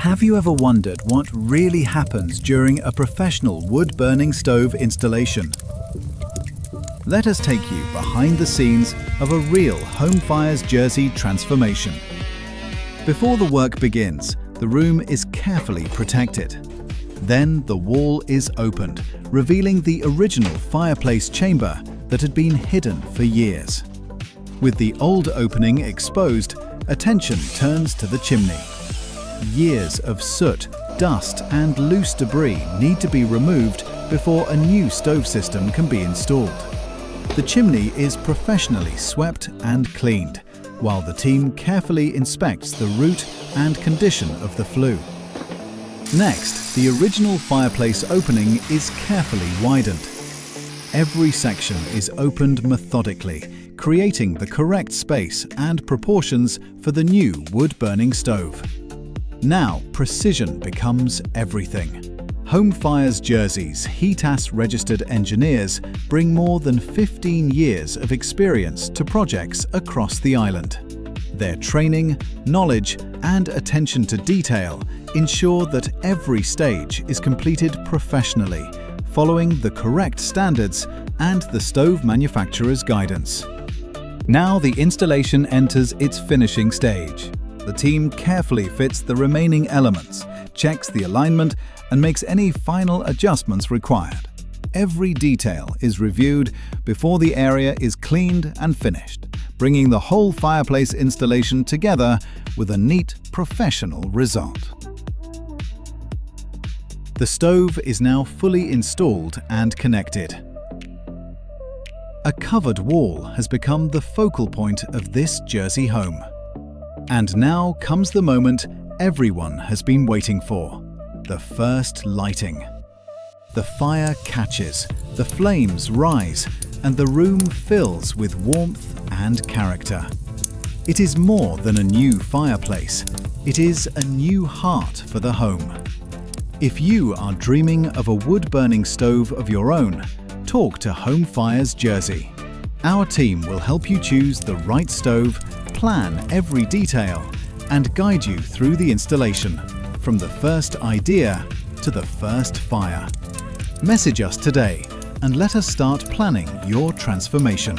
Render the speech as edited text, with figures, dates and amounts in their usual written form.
Have you ever wondered what really happens during a professional wood-burning stove installation? Let us take you behind the scenes of a real Homefires Jersey transformation. Before the work begins, the room is carefully protected. Then the wall is opened, revealing the original fireplace chamber that had been hidden for years. With the old opening exposed, attention turns to the chimney. Years of soot, dust and loose debris need to be removed before a new stove system can be installed. The chimney is professionally swept and cleaned, while the team carefully inspects the route and condition of the flue. Next, the original fireplace opening is carefully widened. Every section is opened methodically, creating the correct space and proportions for the new wood-burning stove. Now, precision becomes everything. Homefires Jersey's HETAS-registered engineers bring more than 15 years of experience to projects across the island. Their training, knowledge, and attention to detail ensure that every stage is completed professionally, following the correct standards and the stove manufacturer's guidance. Now the installation enters its finishing stage. The team carefully fits the remaining elements, checks the alignment, and makes any final adjustments required. Every detail is reviewed before the area is cleaned and finished, bringing the whole fireplace installation together with a neat, professional result. The stove is now fully installed and connected. A covered wall has become the focal point of this Jersey home. And now comes the moment everyone has been waiting for: the first lighting. The fire catches, the flames rise, and the room fills with warmth and character. It is more than a new fireplace, it is a new heart for the home. If you are dreaming of a wood-burning stove of your own, talk to Homefires Jersey. Our team will help you choose the right stove, plan every detail, and guide you through the installation, from the first idea to the first fire. Message us today and let us start planning your transformation.